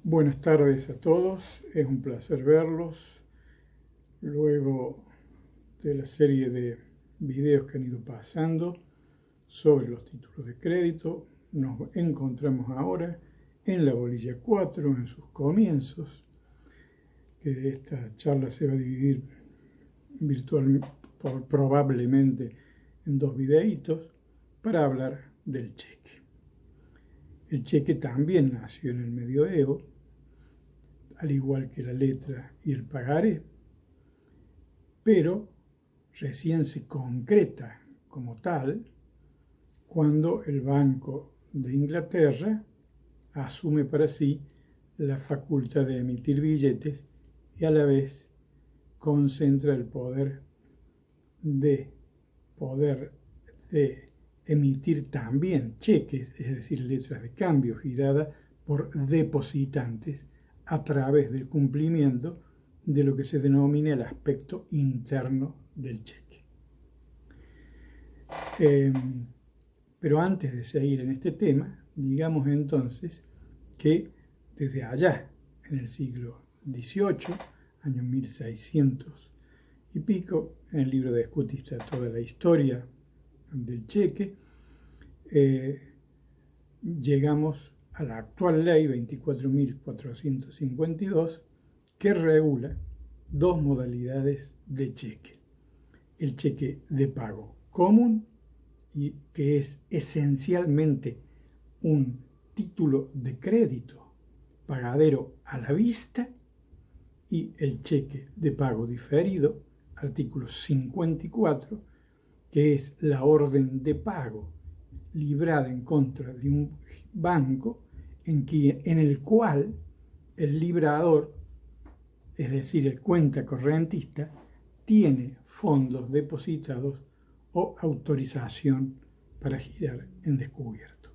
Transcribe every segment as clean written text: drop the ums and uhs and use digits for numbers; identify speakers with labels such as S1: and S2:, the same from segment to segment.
S1: Buenas tardes a todos, es un placer verlos. Luego de la serie de videos que han ido pasando sobre los títulos de crédito, nos encontramos ahora en la bolilla 4, en sus comienzos, que esta charla se va a dividir probablemente en dos videitos para hablar del cheque. El cheque también nació en el medioevo, al igual que la letra y el pagaré, pero recién se concreta como tal cuando el Banco de Inglaterra asume para sí la facultad de emitir billetes y a la vez concentra el poder de emitir también cheques, es decir, letras de cambio giradas por depositantes a través del cumplimiento de lo que se denomina el aspecto interno del cheque. Pero antes de seguir en este tema, digamos entonces que desde allá, en el siglo XVIII, año 1600 y pico, en el libro de Scuti está toda la historia del cheque, llegamos a la actual ley 24.452 que regula dos modalidades de cheque. El cheque de pago común, y que es esencialmente un título de crédito pagadero a la vista, y el cheque de pago diferido, artículo 54, que es la orden de pago librada en contra de un banco en el cual el librador, es decir, el cuenta corrientista, tiene fondos depositados o autorización para girar en descubierto.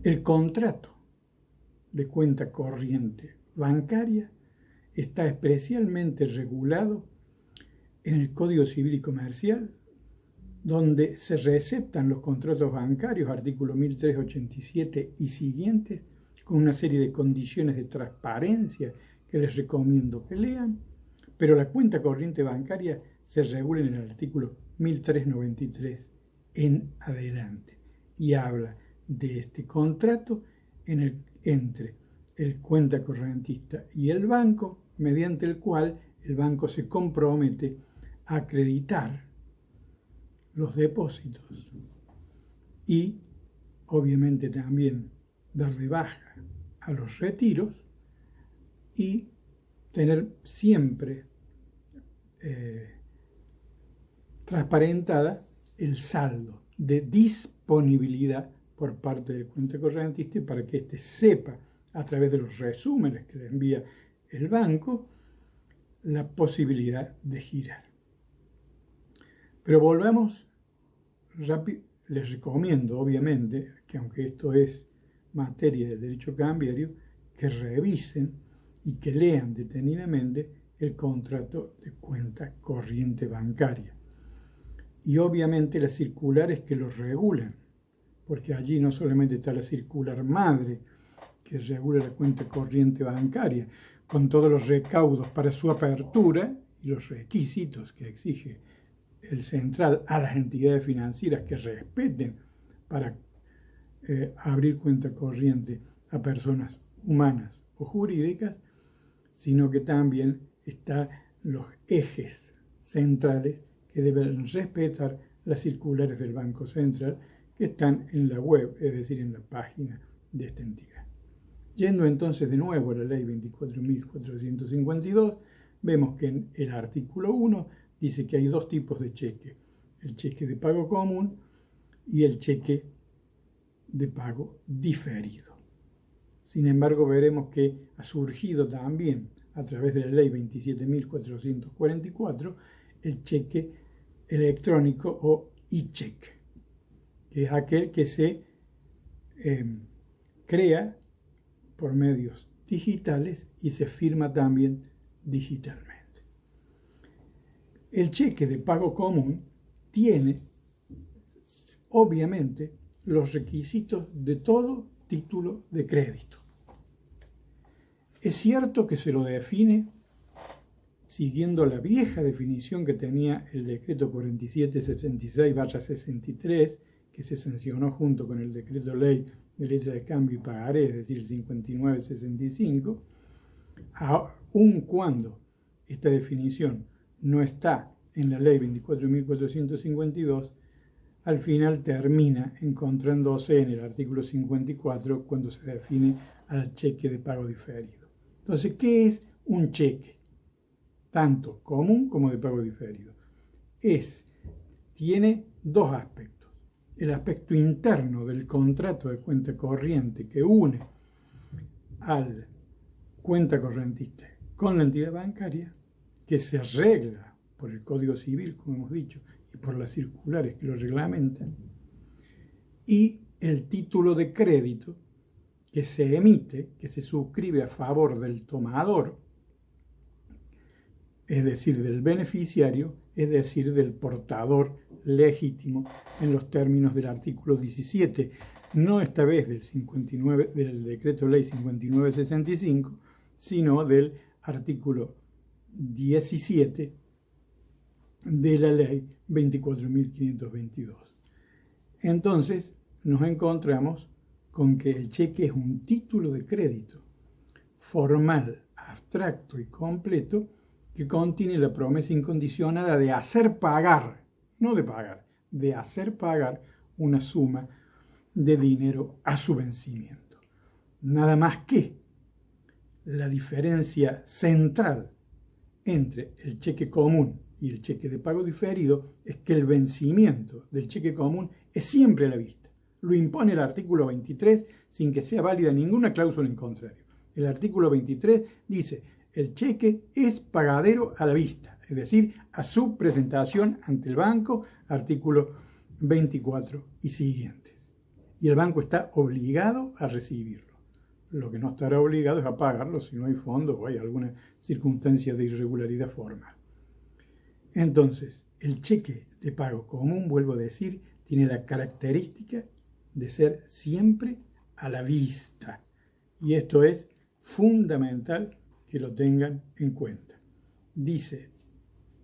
S1: El contrato de cuenta corriente bancaria está especialmente regulado en el Código Civil y Comercial, donde se receptan los contratos bancarios, artículo 1387 y siguientes, con una serie de condiciones de transparencia que les recomiendo que lean, pero la cuenta corriente bancaria se regula en el artículo 1393 en adelante y habla de este contrato entre el cuenta corrientista y el banco, mediante el cual el banco se compromete a acreditar los depósitos y obviamente también dar de baja a los retiros y tener siempre transparentada el saldo de disponibilidad por parte del cuenta corrientista, para que éste sepa, a través de los resúmenes que le envía el banco, la posibilidad de girar. Pero volvamos rápido. Les recomiendo, obviamente, que aunque esto es materia del derecho cambiario, que revisen y que lean detenidamente el contrato de cuenta corriente bancaria. Y obviamente las circulares que los regulan, porque allí no solamente está la circular madre, que regula la cuenta corriente bancaria, con todos los recaudos para su apertura y los requisitos que exige el central a las entidades financieras que respeten para abrir cuenta corriente a personas humanas o jurídicas, sino que también están los ejes centrales que deben respetar las circulares del Banco Central que están en la web, es decir, en la página de esta entidad. Yendo entonces de nuevo a la ley 24.452, vemos que en el artículo 1 dice que hay dos tipos de cheque: el cheque de pago común y el cheque de pago diferido. Sin embargo, veremos que ha surgido también a través de la ley 27.444 el cheque electrónico o e-cheque, que es aquel que se crea por medios digitales y se firma también digitalmente. El cheque de pago común tiene, obviamente, los requisitos de todo título de crédito. Es cierto que se lo define siguiendo la vieja definición que tenía el decreto 4776/63, que se sancionó junto con el decreto ley de letra de cambio y pagaré, es decir, el 5965, aun cuando esta definición no está en la ley 24.452, al final termina encontrándose en el artículo 54 cuando se define al cheque de pago diferido. Entonces, ¿qué es un cheque? Tanto común como de pago diferido. Tiene dos aspectos. El aspecto interno del contrato de cuenta corriente que une al cuenta correntista con la entidad bancaria, que se regla por el Código Civil, como hemos dicho, y por las circulares que lo reglamentan, y el título de crédito que se emite, que se suscribe a favor del tomador, es decir, del beneficiario, es decir, del portador legítimo en los términos del artículo 17, no esta vez del decreto ley 5965, sino del artículo 17 de la ley 24.522. Entonces, nos encontramos con que el cheque es un título de crédito formal, abstracto y completo que contiene la promesa incondicionada de hacer pagar, no de pagar, de hacer pagar una suma de dinero a su vencimiento. Nada más que la diferencia central entre el cheque común y el cheque de pago diferido es que el vencimiento del cheque común es siempre a la vista. Lo impone el artículo 23 sin que sea válida ninguna cláusula en contrario. El artículo 23 dice: el cheque es pagadero a la vista, es decir, a su presentación ante el banco, artículo 24 y siguientes. Y el banco está obligado a recibirlo. Lo que no estará obligado es a pagarlo si no hay fondos o hay alguna circunstancia de irregularidad formal. Entonces, el cheque de pago común, vuelvo a decir, tiene la característica de ser siempre a la vista. Y esto es fundamental que lo tengan en cuenta. Dice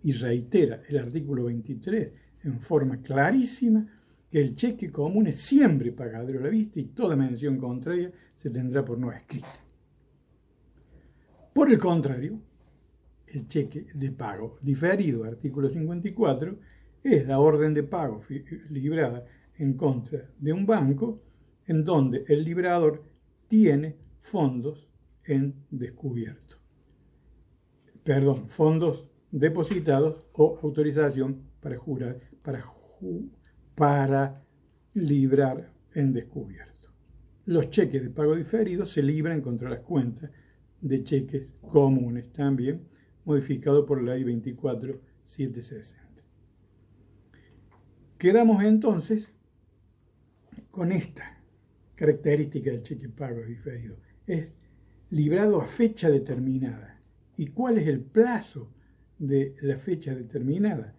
S1: y reitera el artículo 23 en forma clarísima que el cheque común es siempre pagadero a la vista y toda mención contraria se tendrá por no escrita. Por el contrario, el cheque de pago diferido, artículo 54, es la orden de pago librada en contra de un banco en donde el librador tiene fondos en descubierto. Perdón, fondos depositados o autorización para librar en descubierto. Los cheques de pago diferido se libran contra las cuentas de cheques comunes, también modificado por la ley 24.760. Quedamos entonces con esta característica del cheque pago diferido. Es librado a fecha determinada. ¿Y cuál es el plazo de la fecha determinada?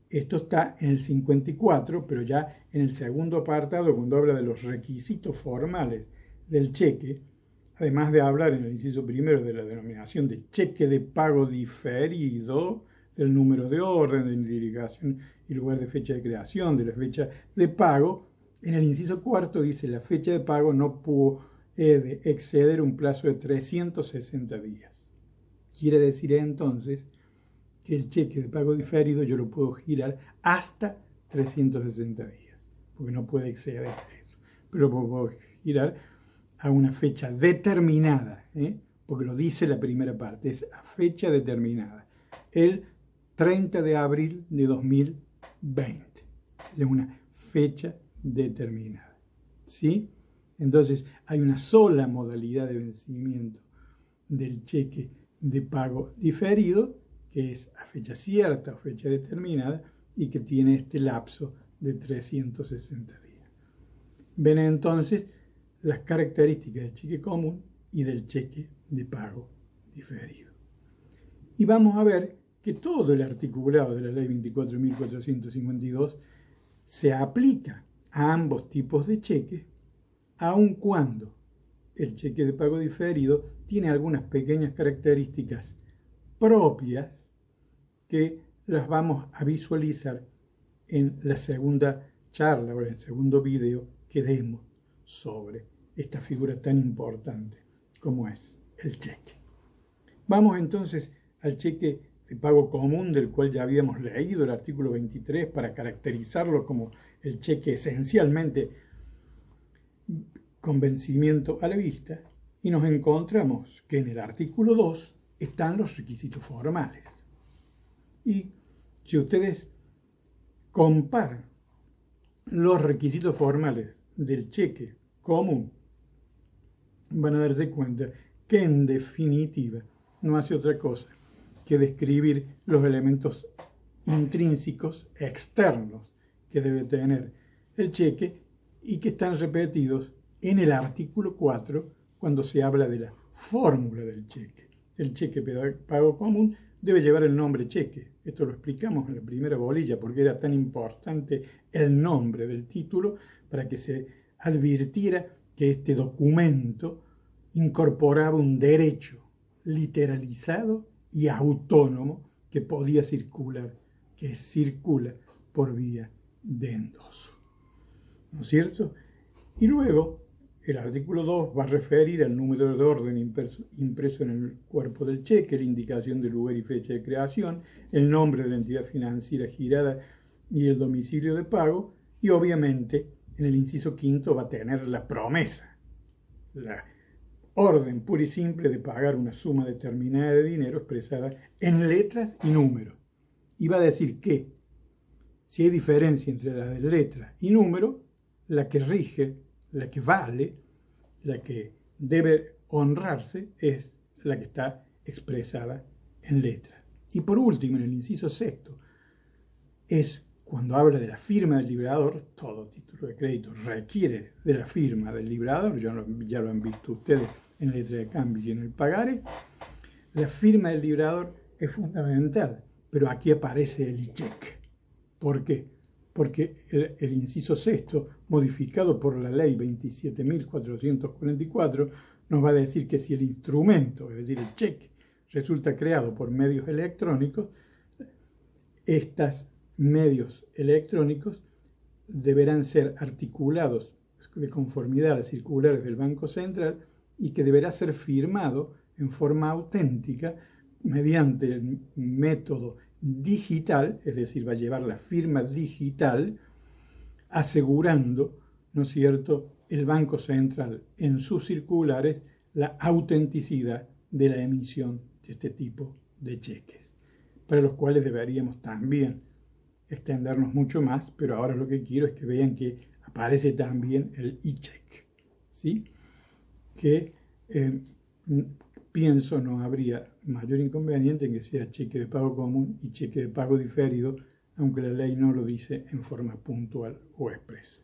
S1: Esto está en el 54, pero ya en el segundo apartado, cuando habla de los requisitos formales del cheque, además de hablar en el inciso primero de la denominación de cheque de pago diferido, del número de orden, de indicación y lugar de fecha de creación, de la fecha de pago, en el inciso cuarto dice: la fecha de pago no puede exceder un plazo de 360 días. Quiere decir entonces que el cheque de pago diferido yo lo puedo girar hasta 360 días, porque no puede exceder eso, pero lo puedo girar a una fecha determinada, porque lo dice la primera parte, es a fecha determinada, el 30 de abril de 2020, es una fecha determinada, ¿sí? Entonces hay una sola modalidad de vencimiento del cheque de pago diferido, que es a fecha cierta o fecha determinada y que tiene este lapso de 360 días. Ven entonces las características del cheque común y del cheque de pago diferido. Y vamos a ver que todo el articulado de la ley 24.452 se aplica a ambos tipos de cheques, aun cuando el cheque de pago diferido tiene algunas pequeñas características propias que las vamos a visualizar en la segunda charla o en el segundo video que demos sobre esta figura tan importante como es el cheque. Vamos entonces al cheque de pago común, del cual ya habíamos leído el artículo 23 para caracterizarlo como el cheque esencialmente con vencimiento a la vista, y nos encontramos que en el artículo 2 están los requisitos formales. Y si ustedes comparan los requisitos formales del cheque común, van a darse cuenta que en definitiva no hace otra cosa que describir los elementos intrínsecos externos que debe tener el cheque y que están repetidos en el artículo 4 cuando se habla de la fórmula del cheque. El cheque de pago común debe llevar el nombre cheque. Esto lo explicamos en la primera bolilla porque era tan importante el nombre del título para que se advirtiera que este documento incorporaba un derecho literalizado y autónomo que podía circular, que circula por vía de endoso. ¿No es cierto? Y luego el artículo 2 va a referir al número de orden impreso en el cuerpo del cheque, la indicación del lugar y fecha de creación, el nombre de la entidad financiera girada y el domicilio de pago, y obviamente en el inciso quinto va a tener la promesa, la orden pura y simple de pagar una suma determinada de dinero expresada en letras y números. Y va a decir que si hay diferencia entre la de letra y número, la que rige, la que vale, la que debe honrarse es la que está expresada en letras. Y por último, en el inciso sexto, es cuando habla de la firma del librador. Todo título de crédito requiere de la firma del librador, ya lo han visto ustedes en la letra de cambio y en el pagaré. La firma del librador es fundamental, pero aquí aparece el ICHEC. ¿Por qué? Porque el inciso sexto, modificado por la ley 27.444, nos va a decir que si el instrumento, es decir, el cheque, resulta creado por medios electrónicos, estos medios electrónicos deberán ser articulados de conformidad a las circulares del Banco Central y que deberá ser firmado en forma auténtica mediante el método digital, es decir, va a llevar la firma digital, asegurando, ¿no es cierto?, el Banco Central en sus circulares la autenticidad de la emisión de este tipo de cheques, para los cuales deberíamos también extendernos mucho más, pero ahora lo que quiero es que vean que aparece también el e-check, ¿sí? Que pienso no habría mayor inconveniente en que sea cheque de pago común y cheque de pago diferido, aunque la ley no lo dice en forma puntual o expresa.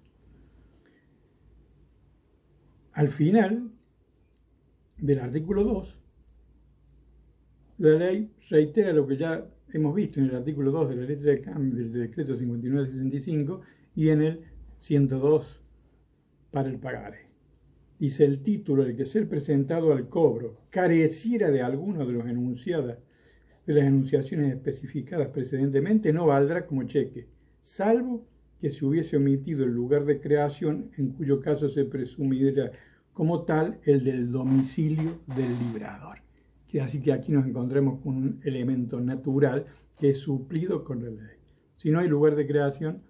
S1: Al final del artículo 2, la ley reitera lo que ya hemos visto en el artículo 2 de la letra de cambio del decreto 5965 y en el 102 para el pagaré. Dice: el título al que ser presentado al cobro careciera de alguno de las enunciaciones especificadas precedentemente, no valdrá como cheque, salvo que se hubiese omitido el lugar de creación, en cuyo caso se presumirá como tal el del domicilio del librador. Así que aquí nos encontramos con un elemento natural que es suplido con la ley. Si no hay lugar de creación,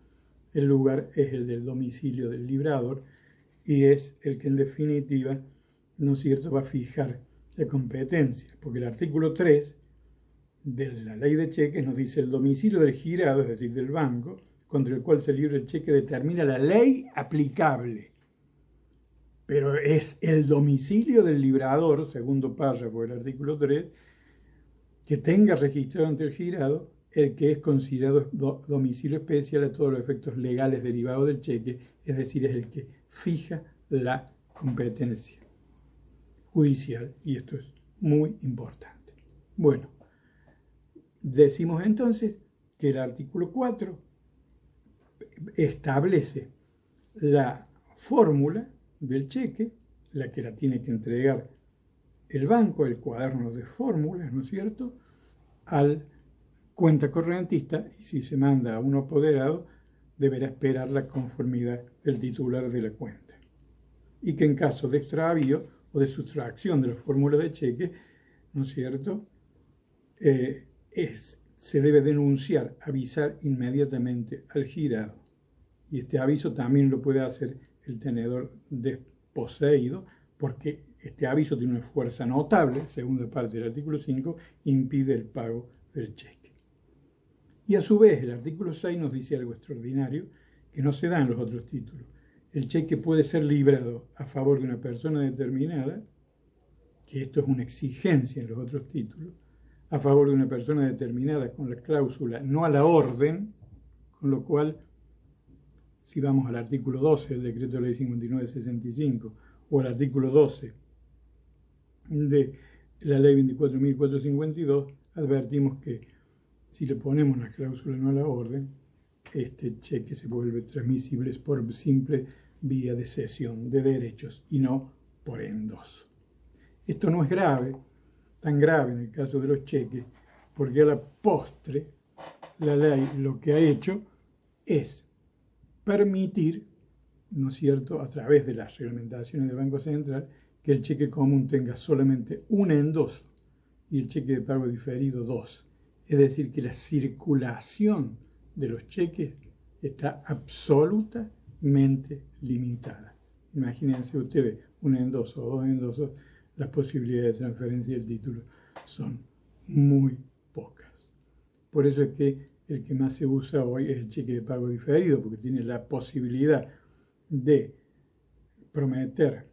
S1: el lugar es el del domicilio del librador, y es el que en definitiva, ¿no es cierto?, va a fijar la competencia, porque el artículo 3 de la ley de cheques nos dice: el domicilio del girado, es decir, del banco, contra el cual se libra el cheque, determina la ley aplicable. Pero es el domicilio del librador, segundo párrafo del artículo 3, que tenga registrado ante el girado el que es considerado domicilio especial a todos los efectos legales derivados del cheque, es decir, es el que fija la competencia judicial, y esto es muy importante. Bueno, decimos entonces que el artículo 4 establece la fórmula del cheque la que la tiene que entregar el banco, el cuaderno de fórmulas, ¿no es cierto?, al cuenta corrientista, y si se manda a un apoderado, deberá esperar la conformidad del titular de la cuenta. Y que en caso de extravío o de sustracción de la fórmula de cheque, ¿no es cierto?, se debe denunciar, avisar inmediatamente al girado. Y este aviso también lo puede hacer el tenedor desposeído, porque este aviso tiene una fuerza notable, segunda parte del artículo 5, impide el pago del cheque. Y a su vez, el artículo 6 nos dice algo extraordinario que no se da en los otros títulos. El cheque puede ser librado a favor de una persona determinada, que esto es una exigencia en los otros títulos, a favor de una persona determinada con la cláusula no a la orden, con lo cual, si vamos al artículo 12 del decreto de ley 5965 o al artículo 12 de la ley 24.452, advertimos que si le ponemos la cláusula no a la orden, este cheque se vuelve transmisible por simple vía de cesión de derechos y no por endoso. Esto no es grave, tan grave en el caso de los cheques, porque a la postre la ley lo que ha hecho es permitir, ¿no es cierto?, a través de las reglamentaciones del Banco Central, que el cheque común tenga solamente un endoso y el cheque de pago diferido dos. Es decir, que la circulación de los cheques está absolutamente limitada. Imagínense ustedes un endoso o dos endosos, las posibilidades de transferencia del título son muy pocas. Por eso es que el que más se usa hoy es el cheque de pago diferido, porque tiene la posibilidad de prometer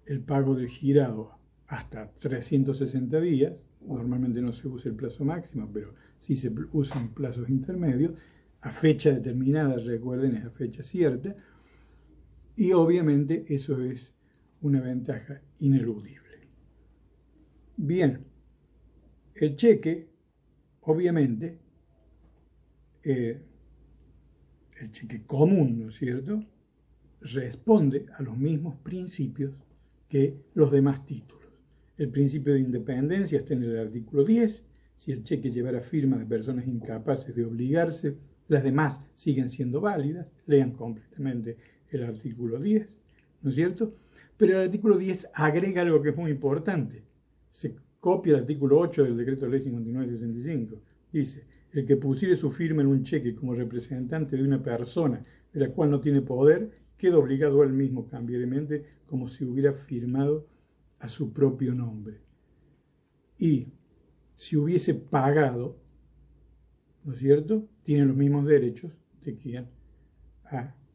S1: el pago del girado hasta 360 días. Normalmente no se usa el plazo máximo, pero sí se usan plazos intermedios, a fecha determinada, recuerden, es a fecha cierta, y obviamente eso es una ventaja ineludible. Bien, el cheque, obviamente, el cheque común, ¿no es cierto?, responde a los mismos principios que los demás títulos. El principio de independencia está en el artículo 10. Si el cheque llevara firma de personas incapaces de obligarse, las demás siguen siendo válidas. Lean completamente el artículo 10, ¿no es cierto? Pero el artículo 10 agrega algo que es muy importante. Se copia el artículo 8 del decreto de ley 5965. Dice: el que pusiere su firma en un cheque como representante de una persona de la cual no tiene poder, queda obligado él mismo cambiariamente como si hubiera firmado a su propio nombre. Y si hubiese pagado, ¿no es cierto?, tiene los mismos derechos de quien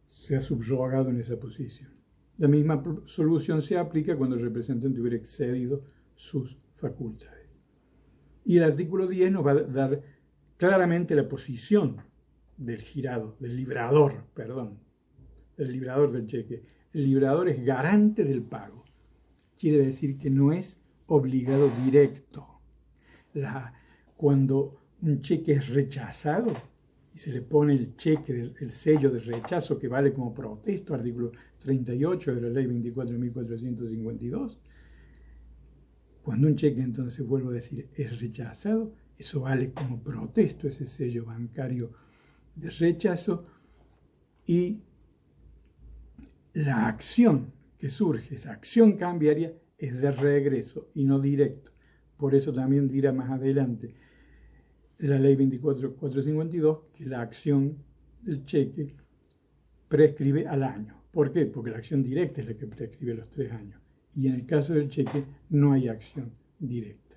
S1: se ha subrogado en esa posición. La misma solución se aplica cuando el representante hubiera excedido sus facultades. Y el artículo 10 nos va a dar claramente la posición del girado, del librador del cheque. El librador es garante del pago. Quiere decir que no es obligado directo. Cuando un cheque es rechazado y se le pone el cheque, el sello de rechazo que vale como protesto, artículo 38 de la ley 24.452, cuando un cheque, entonces, vuelvo a decir, es rechazado, eso vale como protesto, ese sello bancario de rechazo, y la acción que surge, esa acción cambiaria, es de regreso y no directo. Por eso también dirá más adelante la ley 24.452 que la acción del cheque prescribe al año. ¿Por qué? Porque la acción directa es la que prescribe los 3 años. Y en el caso del cheque no hay acción directa.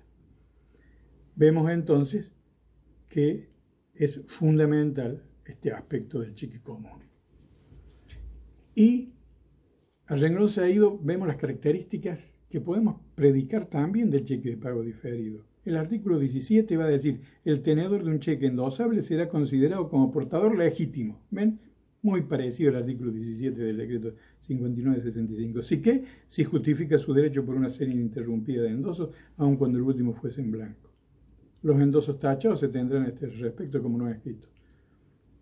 S1: Vemos entonces que es fundamental este aspecto del cheque común. Y al renglón seguido vemos las características que podemos predicar también del cheque de pago diferido. El artículo 17 va a decir: el tenedor de un cheque endosable será considerado como portador legítimo. ¿Ven? Muy parecido al artículo 17 del decreto 5965. Así que, si justifica su derecho por una serie ininterrumpida de endosos, aun cuando el último fuese en blanco. Los endosos tachados se tendrán a este respecto como no escrito.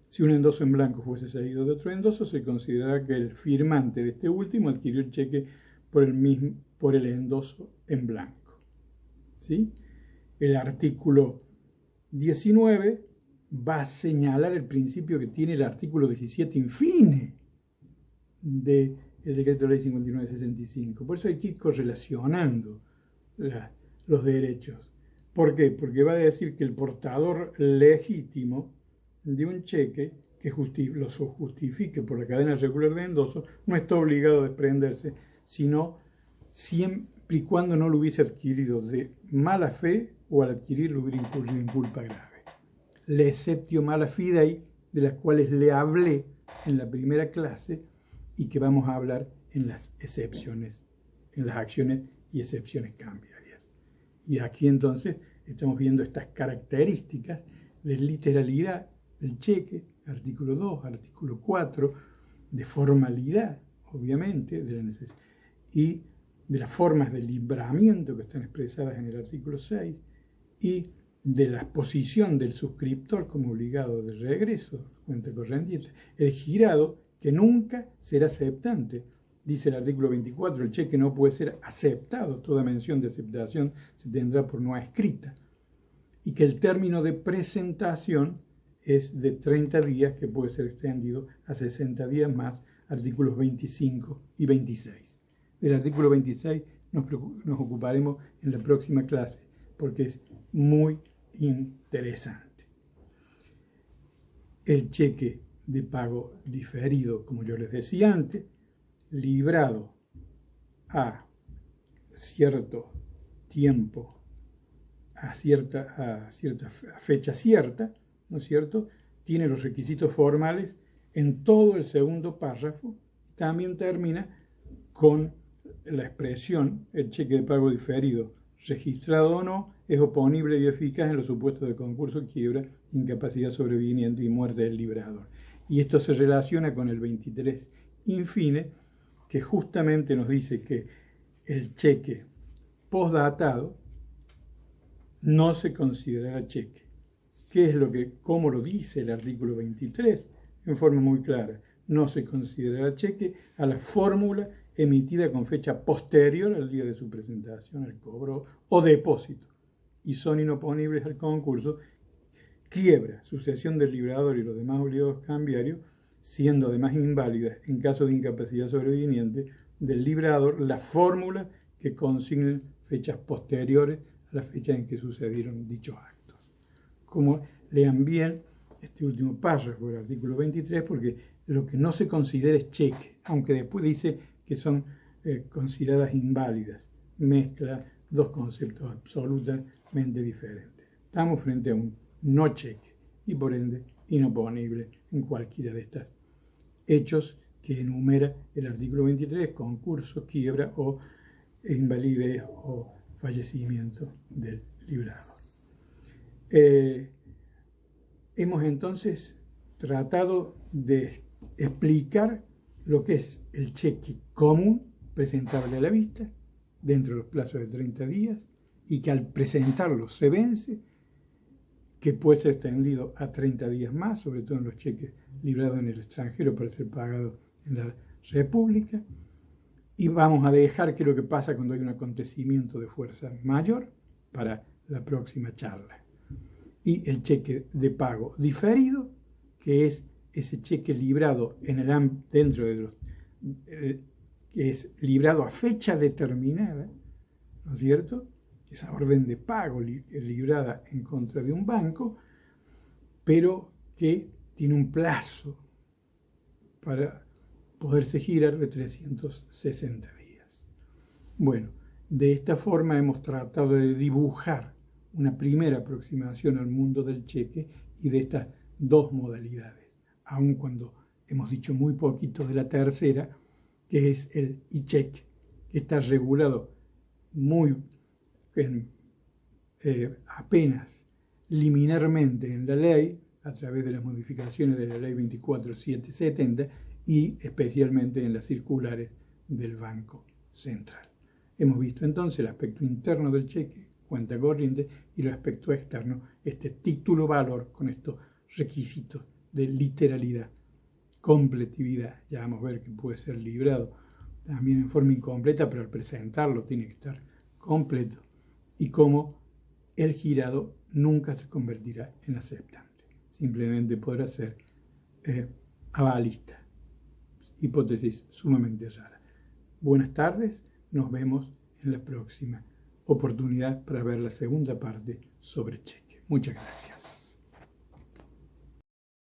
S1: Si un endoso en blanco fuese seguido de otro endoso, se considerará que el firmante de este último adquirió el cheque por el endoso en blanco. ¿Sí? El artículo 19 va a señalar el principio que tiene el artículo 17 infine del Decreto Ley 5965. Por eso hay que ir correlacionando los derechos. ¿Por qué? Porque va a decir que el portador legítimo de un cheque que lo justifique por la cadena regular de endoso no está obligado a desprenderse, sino siempre y cuando no lo hubiese adquirido de mala fe o al adquirirlo hubiera incurrido en culpa grave. Le exceptio mala fidei, de las cuales le hablé en la primera clase y que vamos a hablar en las excepciones, en las acciones y excepciones cambiarias. Y aquí entonces estamos viendo estas características de literalidad del cheque, artículo 2, artículo 4, de formalidad, obviamente, de la necesidad, y de las formas de libramiento que están expresadas en el artículo 6, y de la posición del suscriptor como obligado de regreso, cuenta corriente, el girado, que nunca será aceptante. Dice el artículo 24, el cheque no puede ser aceptado, toda mención de aceptación se tendrá por no escrita, y que el término de presentación es de 30 días, que puede ser extendido a 60 días más, artículos 25 y 26. Del artículo 26 nos ocuparemos en la próxima clase, porque es muy interesante. El cheque de pago diferido, como yo les decía antes, librado a cierto tiempo, a fecha cierta, ¿no es cierto?, tiene los requisitos formales en todo el segundo párrafo. También termina con la expresión, el cheque de pago diferido, registrado o no, es oponible y eficaz en los supuestos de concurso, quiebra, incapacidad sobreviniente y muerte del librador. Y esto se relaciona con el 23 infine, que justamente nos dice que el cheque postdatado no se considerará cheque. ¿Cómo lo dice el artículo 23? En forma muy clara. No se considerará cheque a la fórmula emitida con fecha posterior al día de su presentación, al cobro o depósito, y son inoponibles al concurso, quiebra, sucesión del librador y los demás obligados cambiarios, siendo además inválidas en caso de incapacidad sobreviniente del librador la fórmula que consignen fechas posteriores a la fecha en que sucedieron dichos actos. Como lean bien este último párrafo del artículo 23, porque lo que no se considera es cheque, aunque después dice que son consideradas inválidas, mezcla dos conceptos absolutamente diferentes. Estamos frente a un no cheque y por ende inoponible en cualquiera de estos hechos que enumera el artículo 23, concurso, quiebra o invalidez o fallecimiento del librador. Hemos entonces tratado de explicar lo que es el cheque común presentable a la vista dentro de los plazos de 30 días y que al presentarlo se vence, que puede ser extendido a 30 días más, sobre todo en los cheques librados en el extranjero para ser pagados en la República. Y vamos a dejar qué es lo que pasa cuando hay un acontecimiento de fuerza mayor para la próxima charla. Y el cheque de pago diferido, que es ese cheque librado dentro de los que es librado a fecha determinada, ¿no es cierto? Esa orden de pago librada en contra de un banco, pero que tiene un plazo para poderse girar de 360 días. Bueno, de esta forma hemos tratado de dibujar una primera aproximación al mundo del cheque y de estas dos modalidades, aun cuando hemos dicho muy poquito de la tercera, que es el e-cheque, que está regulado apenas liminarmente en la ley, a través de las modificaciones de la ley 24770 y especialmente en las circulares del Banco Central. Hemos visto entonces el aspecto interno del cheque, cuenta corriente, y el aspecto externo, este título valor con estos requisitos de literalidad, completividad. Ya vamos a ver que puede ser librado también en forma incompleta, pero al presentarlo tiene que estar completo, y cómo el girado nunca se convertirá en aceptante, simplemente podrá ser avalista. Hipótesis sumamente rara. Buenas tardes, nos vemos en la próxima oportunidad para ver la segunda parte sobre cheque. Muchas gracias.